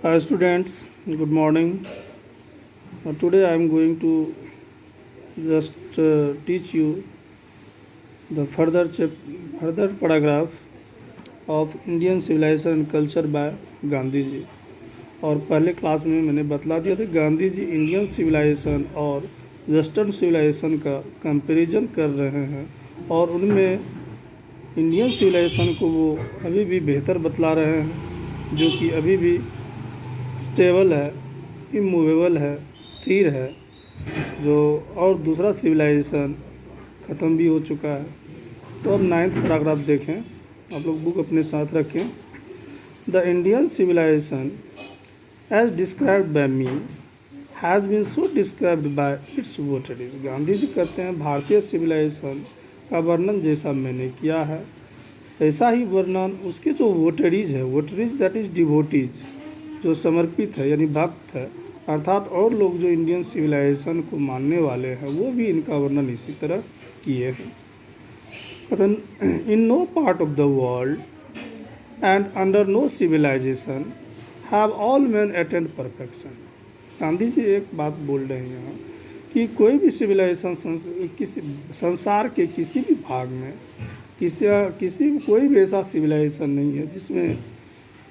Hi students, good morning. Today I am going to just teach you the further paragraph of Indian civilization and culture by Gandhi ji. और पहले class में मैंने बतला दिया था Gandhi ji Indian civilisation और वेस्टर्न सिविलाइजेशन का कंपैरिजन कर रहे हैं और उनमें इंडियन सिविलाइजेशन को वो अभी भी बेहतर बतला रहे हैं जो कि अभी भी स्टेबल है, इमूवेबल है, स्थिर है। जो और दूसरा सिविलाइजेशन ख़त्म भी हो चुका है। तो अब 9th पैराग्राफ देखें, आप लोग बुक अपने साथ रखें। The Indian civilization as described by me has been so described by its votaries. Gandhi ji कहते हैं भारतीय सिविलाइजेशन का वर्णन जैसा मैंने किया है ऐसा ही वर्णन उसके जो वोटरीज है, वोटरीज दैट इज़ डिवोटीज, जो समर्पित है यानी भक्त है, अर्थात और लोग जो इंडियन सिविलाइजेशन को मानने वाले हैं वो भी इनका वर्णन इसी तरह किए हैं। In no part of the world and under no civilization have all men attained perfection. Gandhi ji एक बात बोल रहे हैं यहाँ कि कोई भी सिविलाइजेशन किसी संसार के किसी भी भाग में कोई भी ऐसा सिविलाइजेशन नहीं है जिसमें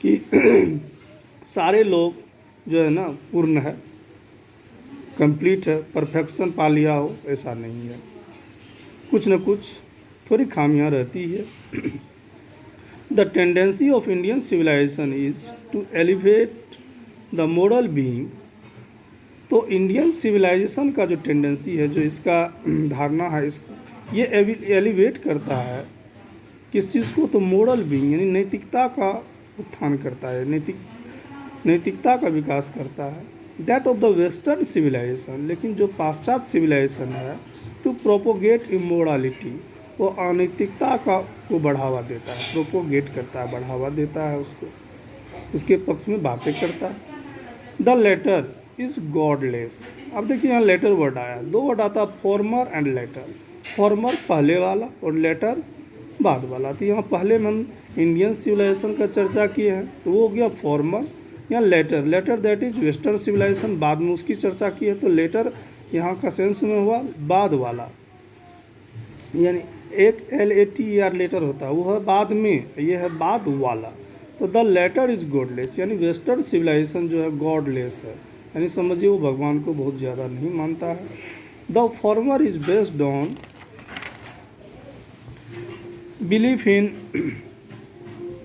कि सारे लोग जो है ना पूर्ण है, कंप्लीट है, परफेक्शन पा लिया हो, ऐसा नहीं है। कुछ न कुछ थोड़ी खामियां रहती है। The tendency of Indian civilization is to elevate the moral being. तो इंडियन सिविलाइजेशन का जो टेंडेंसी है, जो इसका धारणा है, ये एलिवेट करता है किस चीज़ को? तो मोरल बीइंग यानी नैतिकता का उत्थान करता है, नैतिकता का विकास करता है। That of the western civilization, लेकिन जो पाश्चात्य सिविलाइजेशन है, टू प्रोपोगेट इमोरालिटी, वो अनैतिकता को बढ़ावा देता है, प्रोपोगेट करता है, बढ़ावा देता है उसको, उसके पक्ष में बातें करता है। The latter is godless. अब देखिए यहाँ लेटर वर्ड आया, दो वर्ड आता फॉर्मर एंड लेटर। फॉर्मर पहले वाला और लेटर बाद वाला। तो यहाँ पहले हम इंडियन सिविलाइजेशन का चर्चा किए हैं तो वो हो गया फॉर्मर या latter that is western civilization, बाद में उसकी चर्चा की है। तो लेटर यहाँ का सेंस में हुआ बाद वाला, यानी एक LATER लेटर होता है, वो है बाद में, ये है बाद वाला। तो द लेटर इज गॉडलेस, यानी वेस्टर्न सिविलाइजेशन जो है गॉडलेस है, यानी समझिए वो भगवान को बहुत ज़्यादा नहीं मानता है। The former is based on belief in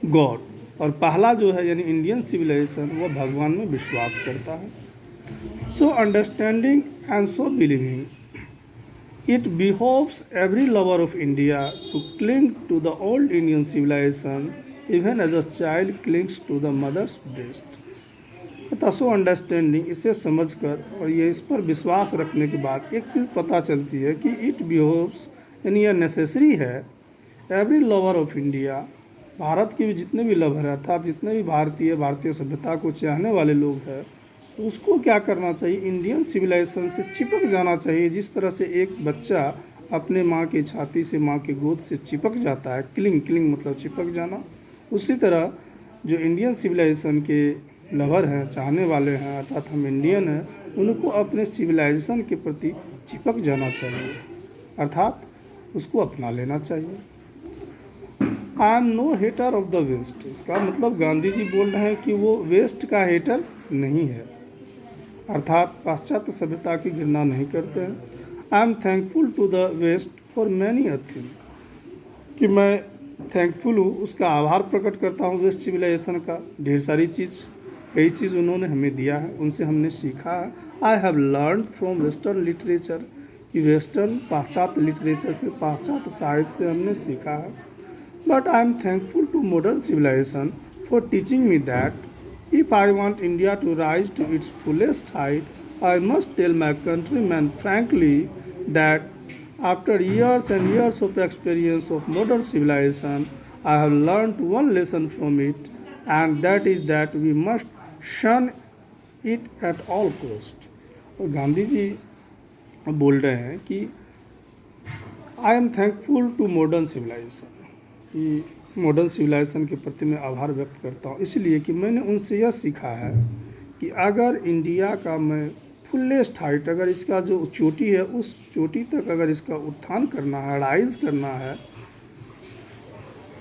God, और पहला जो है यानी इंडियन सिविलाइजेशन वो भगवान में विश्वास करता है। So understanding and so believing it behoves every lover of India to cling to the old Indian civilization even as a child clings to the mother's breast. So understanding, इसे समझकर और ये इस पर विश्वास रखने के बाद एक चीज़ पता चलती है कि इट बिहोव्स यानी यह नेसेसरी है, every lover of India, Bharat के भी जितने भी लवर हैं, अर्थात जितने भी भारतीय सभ्यता को चाहने वाले लोग हैं, उसको क्या करना चाहिए? इंडियन सिविलाइजेशन से चिपक जाना चाहिए। जिस तरह से एक बच्चा अपने माँ की छाती से, माँ की गोद से चिपक जाता है, क्लिंग मतलब चिपक जाना, उसी तरह जो इंडियन सिविलाइजेशन के लवर हैं, चाहने वाले हैं, अर्थात हम इंडियन हैं, उनको अपने सिविलाइजेशन के प्रति चिपक जाना चाहिए, अर्थात उसको अपना लेना चाहिए। I am no hater of the west. इसका मतलब गांधी जी बोल रहे हैं कि वो वेस्ट का हेटर नहीं है, अर्थात पाश्चात्य सभ्यता की घृणा नहीं करते हैं। I am thankful to the west for many a thing, कि मैं थैंकफुल हूँ, उसका आभार प्रकट करता हूँ वेस्ट सिविलाइजेशन का। ढेर सारी कई चीज़ उन्होंने हमें दिया है, उनसे हमने सीखा है। आई have learn from western literature, कि वेस्टर्न पाश्चात्य लिटरेचर से, पाश्चात्य साहित्य से हमने सीखा है। But I am thankful to modern civilization for teaching me that if I want India to rise to its fullest height, I must tell my countrymen frankly that after years and years of experience of modern civilization, I have learned one lesson from it, and that is that we must shun it at all cost. और गांधी जी बोल रहे हैं कि I am thankful to modern civilization, कि modern civilization के प्रति मैं आभार व्यक्त करता हूँ, इसलिए कि मैंने उनसे यह सीखा है कि अगर इंडिया का मैं फुलेस्ट हाइट, अगर इसका जो चोटी है उस चोटी तक अगर इसका उत्थान करना है, राइज करना है,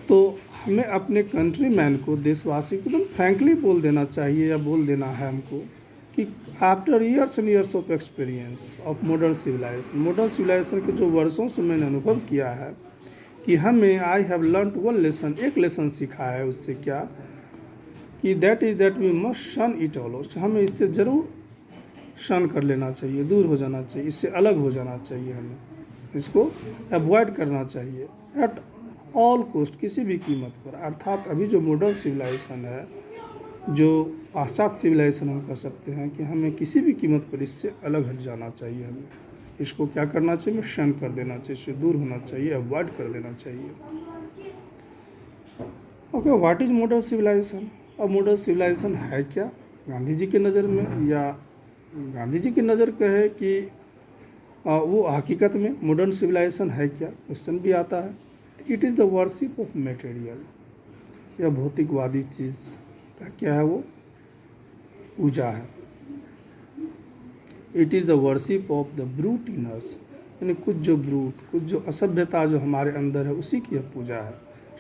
तो हमें अपने कंट्री मैन को, देशवासी को एकदम फ्रैंकली बोल देना चाहिए, या बोल देना है हमको कि after years and years of experience of modern civilization के जो वर्षों से मैंने अनुभव किया है कि हमें I have learn one lesson, एक लेसन सीखा है उससे, क्या कि that is that we must shun it almost, हमें इससे ज़रूर शन कर लेना चाहिए, दूर हो जाना चाहिए, इससे अलग हो जाना चाहिए, हमें इसको अवॉइड करना चाहिए एट ऑल कोस्ट, किसी भी कीमत पर। अर्थात अभी जो मॉडर्न सिविलाइजेशन है, जो पाश्चात्य सिविलाइजेशन हम कह सकते हैं, कि हमें किसी भी कीमत पर इससे अलग हट जाना चाहिए, हमें इसको क्या करना चाहिए, शन कर देना चाहिए, इससे दूर होना चाहिए, अवॉइड कर देना चाहिए। Okay, what is modern civilization? अब मॉडर्न सिविलाइजेशन है क्या गांधी जी की नज़र में, या गांधी जी की नज़र कहे कि वो हकीकत में मॉडर्न सिविलाइजेशन है क्या, क्वेश्चन भी आता है। It is the worship of material, या भौतिकवादी चीज़ का क्या है, वो पूजा है। It is the worship of the brute in us, यानी कुछ जो ब्रूट, कुछ जो असभ्यता जो हमारे अंदर है, उसी की यह पूजा है।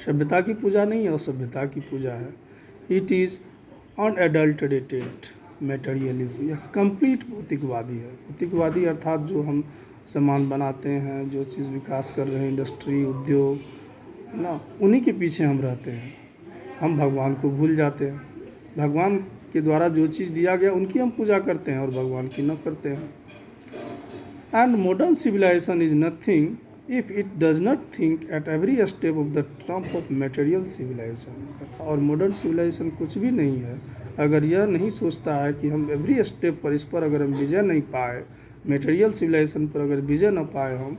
सभ्यता की पूजा नहीं है, असभ्यता की पूजा है। इट इज़ अनएडल्टरेटेड मटेरियलिज्म, यह कंप्लीट भौतिकवादी है। भौतिकवादी अर्थात जो हम सामान बनाते हैं, जो चीज़ विकास कर रहे हैं, इंडस्ट्री, उद्योग, है ना, उन्हीं के पीछे हम रहते हैं। हम भगवान को भूल जाते हैं। भगवान के द्वारा जो चीज़ दिया गया उनकी हम पूजा करते हैं और भगवान की न करते हैं। And modern civilization is nothing if it does not think at every step of the trump of material civilization. और मॉडर्न सिविलाइजेशन कुछ भी नहीं है अगर यह नहीं सोचता है कि हम एवरी स्टेप पर, इस पर अगर हम विजय नहीं पाए, मटेरियल सिविलाइजेशन पर अगर विजय न पाए हम,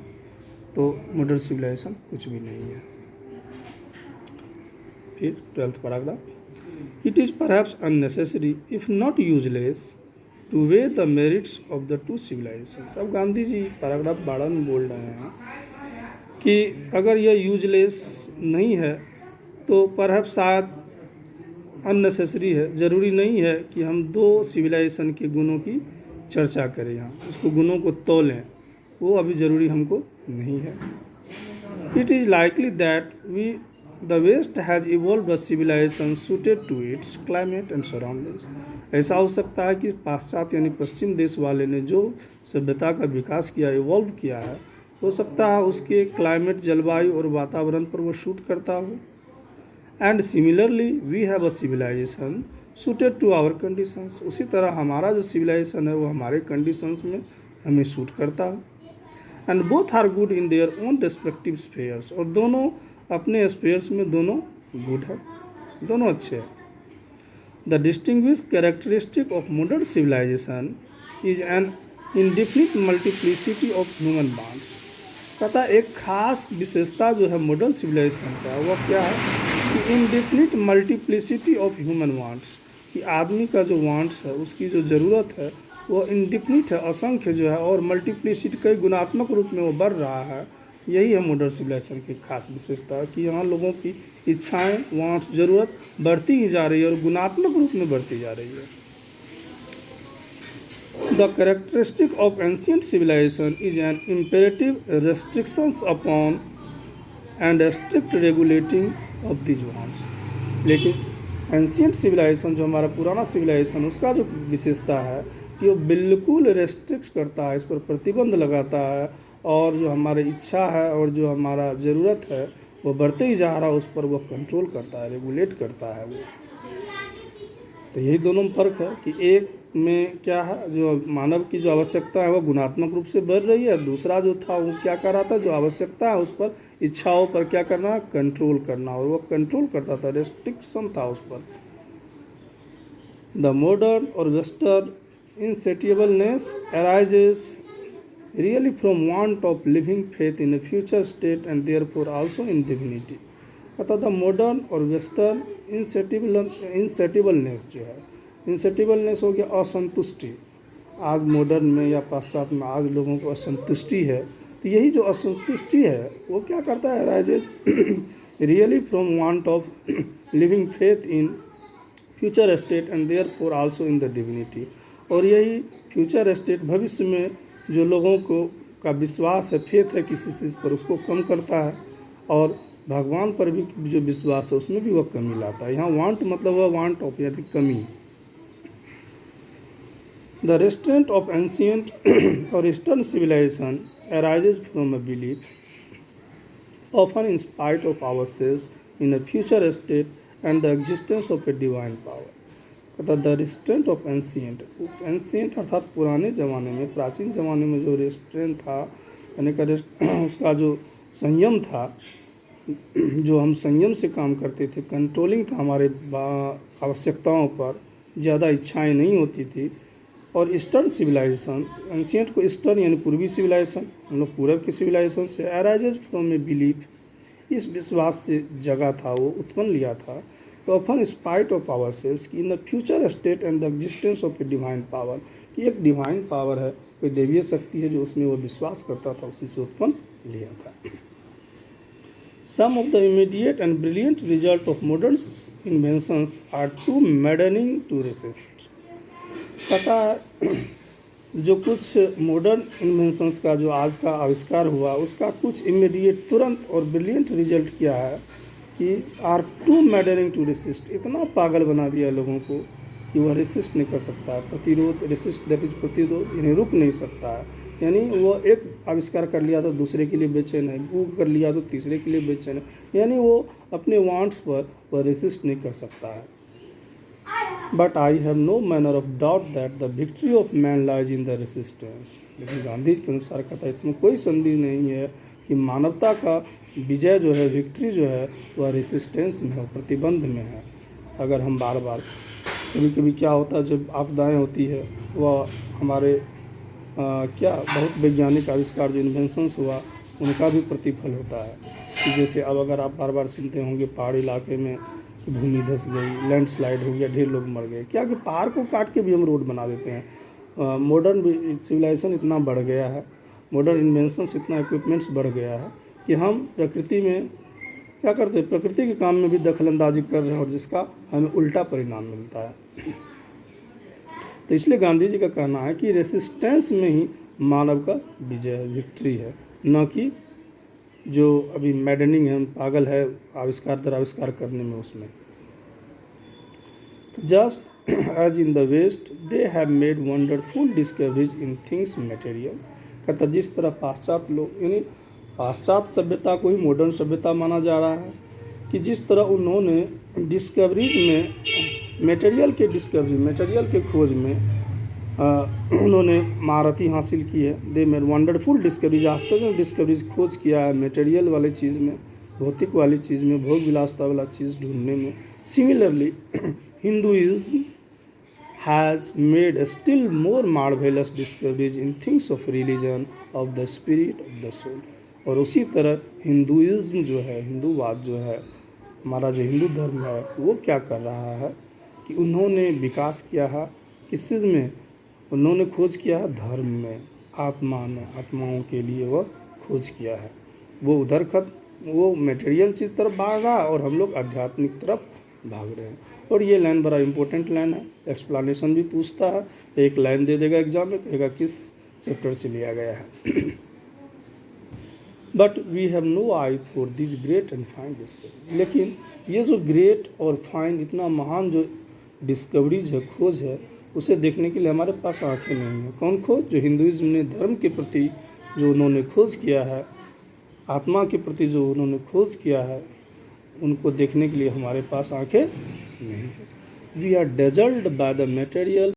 तो मॉडर्न सिविलाइजेशन कुछ भी नहीं है। फिर 12th paragraph, it is perhaps unnecessary if not useless to weigh the merits of the two civilization. अब गांधी जी पैराग्राफ 12 में बोल रहे हैं कि अगर यह यूजलेस नहीं है तो परहैप्स शायद अननेसेसरी है, ज़रूरी नहीं है कि हम दो सिविलाइजेशन के गुणों की चर्चा करें, यहाँ उसको गुणों को तोलें, वो अभी ज़रूरी हमको नहीं है। It is likely that we the west has evolve the civilization suited to its climate and surroundings. ऐसा हो सकता है कि पाश्चात्य यानी पश्चिम देश वाले ने जो सभ्यता का विकास किया, इवॉल्व किया है, हो सकता है उसके क्लाइमेट, जलवायु और वातावरण पर वो शूट करता हो। And similarly we have a civilization suited to our conditions. उसी तरह हमारा जो सिविलाइजेशन है वो हमारे कंडीशंस में हमें सूट करता है। And both are good in their own respective spheres, और दोनों अपने स्पेयर्स में दोनों गुड है, दोनों अच्छे हैं। The distinguish characteristic of modern civilization is an indefinite multiplicity of human bonds. कहता है एक खास विशेषता जो है मॉडर्न सिविलाइजेशन का, वह क्या है कि indefinite multiplicity of human wants, कि आदमी का जो वांट्स है, उसकी जो ज़रूरत है वो इनडिफिनिट है, असंख्य जो है, और मल्टीप्लिसिटी कई गुणात्मक रूप में वो बढ़ रहा है। यही है मॉडर्न सिविलाइजेशन की खास विशेषता, कि यहाँ लोगों की इच्छाएं, वांट्स, ज़रूरत बढ़ती ही जा रही है और गुणात्मक रूप में बढ़ती जा रही है। The characteristic of ancient civilization is an imperative restrictions upon and a strict regulating of these wants। लेकिन एंशियंट सिविलाइजेशन जो हमारा पुराना सिविलाइजेशन, उसका जो विशेषता है कि वो बिल्कुल रेस्ट्रिक्ट करता है, इस पर प्रतिबंध लगाता है, और जो हमारी इच्छा है और जो हमारा ज़रूरत है वो बढ़ते ही जा रहा है, उस पर वो कंट्रोल करता है, रेगुलेट करता है वो। तो यही दोनों में फ़र्क है कि एक में क्या है, जो मानव की जो आवश्यकता है वो गुणात्मक रूप से बढ़ रही है, दूसरा जो था वो क्या कर रहा था, जो आवश्यकता है उस पर, इच्छाओं पर क्या करना, कंट्रोल करना, और वो कंट्रोल करता था, रेस्ट्रिक्शन था उस पर। द मॉडर्न और western insatiableness arises really from want of living faith in a future state and therefore also in divinity। अतः द मॉडर्न और वेस्टर्न इंसेटिबलनेस जो है, इंसेटिबलनेस हो गया असंतुष्टि। आज मॉडर्न में या पाश्चात्य में आज लोगों को असंतुष्टि है, तो यही जो असंतुष्टि है वो क्या करता है, arises really from want of living faith in future state and therefore also in the divinity. और यही फ्यूचर स्टेट भविष्य में जो लोगों को का विश्वास है, फेथ है किसी चीज़ पर, उसको कम करता है, और भगवान पर भी जो विश्वास है उसमें भी वह कमी लाता है। यहाँ वांट मतलब वह वांट ऑफ यानी कमी। द रेस्ट्रेंट ऑफ एंशियंट और eastern civilization arises from a belief often in spite of our sales in a future state and the existence of a divine power। अर्थात द रेस्ट्रेंट ऑफ एंशियंट अर्थात पुराने ज़माने में, प्राचीन ज़माने में जो रेस्ट्रेंट था यानी का उसका जो संयम था, जो हम संयम से काम करते थे, कंट्रोलिंग था, हमारे आवश्यकताओं पर ज़्यादा इच्छाएं नहीं होती थी। और ईस्टर्न सिविलाइजेशन, एंशियंट को ईस्टर्न यानी पूर्वी सिविलाइजेशन, हम लोग पूरब की सिविलाइजेशन से, अराइजेज फ्रॉम ए बिलीफ, इस विश्वास से जगा था, वो उत्पन्न लिया था, तो often spite of our selves की in the future state and the existence of a divine power, कि एक डिवाइन पावर है, कोई देवीय शक्ति है जो उसमें वो विश्वास करता था, उसी से उत्पन्न लिया था। Some of the immediate and brilliant result of modern inventions are too maddening to resist. पता जो कुछ मॉडर्न इन्वेंशंस का जो आज का आविष्कार हुआ, उसका कुछ इमीडिएट तुरंत और ब्रिलियंट रिजल्ट क्या है कि आर टू मैडरिंग टू रेसिस्ट, इतना पागल बना दिया लोगों को कि वह रेसिस्ट नहीं कर सकता है। प्रतिरोध, रेसिस्ट दैट इज प्रतिरोध, यानी रुक नहीं सकता है। यानी वो एक आविष्कार कर लिया तो दूसरे के लिए बेचैन है, वो कर लिया तो तीसरे के लिए बेचैन है, यानी वो अपने वांट्स पर वह रेसिस्ट नहीं कर सकता है। But I have no manner of doubt that the victory of man lies in the resistance. लेकिन गांधी के अनुसार कहता है इसमें कोई संदेह नहीं है कि मानवता का विजय जो है, विक्ट्री जो है, वह रेसिस्टेंस में है, प्रतिबंध में है। अगर हम बार बार, कभी कभी क्या होता है जब आपदाएं होती है, वह हमारे क्या बहुत वैज्ञानिक आविष्कार जो इन्वेंशंस हुआ उनका भी प्रतिफल होता है। कि जैसे अब अगर आप बार बार सुनते होंगे पहाड़ी इलाके में भूमि धंस गई, लैंडस्लाइड हो गया, ढेर लोग मर गए, क्या कि पहाड़ को काट के भी हम रोड बना देते हैं। मॉडर्न सिविलाइजेशन इतना बढ़ गया है, मॉडर्न इन्वेंशंस इतना इक्विपमेंट्स बढ़ गया है कि हम प्रकृति में क्या करते हैं, प्रकृति के काम में भी दखलंदाजी कर रहे हैं, और जिसका हमें उल्टा परिणाम मिलता है। तो इसलिए गांधी जी का कहना है कि रेसिस्टेंस में ही मानव का विजय है, विक्ट्री है, न कि जो अभी मैडनिंग है, पागल है आविष्कार दर आविष्कार करने में उसमें। Just as in the west they have made wonderful discoveries in things material. कहता जिस तरह पाश्चात्य लोग, यानी पाश्चात्य सभ्यता को ही मॉडर्न सभ्यता माना जा रहा है, कि जिस तरह उन्होंने डिस्कवरीज में मटेरियल के डिस्कवरी, मटेरियल के खोज में उन्होंने महारथी हासिल की है। दे मेड वंडरफुल डिस्कवरीज, आश्चर्य डिस्कवरीज खोज किया है मटेरियल वाले चीज़ में, भौतिक वाली चीज़ में, भोग विलासता वाला चीज़ ढूंढने में। Similarly Hinduism has made still more marvellous discoveries in things of religion of the spirit of the soul. और उसी तरह हिंदुइज्म जो है, हिंदूवाद जो है, हमारा जो हिंदू धर्म है, वो क्या कर रहा है कि उन्होंने विकास किया है किस चीज़ में, उन्होंने खोज किया है धर्म में, आत्मा में, आत्माओं के लिए वह खोज किया है। वो उधर वो मटेरियल चीज़ तरफ भाग रहा है और हम लोग आध्यात्मिक तरफ भाग रहे हैं। और ये लाइन बड़ा इम्पोर्टेंट लाइन है, एक्सप्लेनेशन भी पूछता है, एक लाइन दे देगा एग्जाम में, कहेगा किस चैप्टर से लिया गया है। But we have no eye for this great and fine discovery. लेकिन ये जो ग्रेट और फाइन, इतना महान जो डिस्कवरीज है, खोज है, उसे देखने के लिए हमारे पास आंखें नहीं है। कौन खोज? जो हिंदुइज्म ने धर्म के प्रति जो उन्होंने खोज किया है, आत्मा के प्रति जो उन्होंने खोज किया है, उनको देखने के लिए हमारे पास आंखें नहीं है। We are dazzled by the material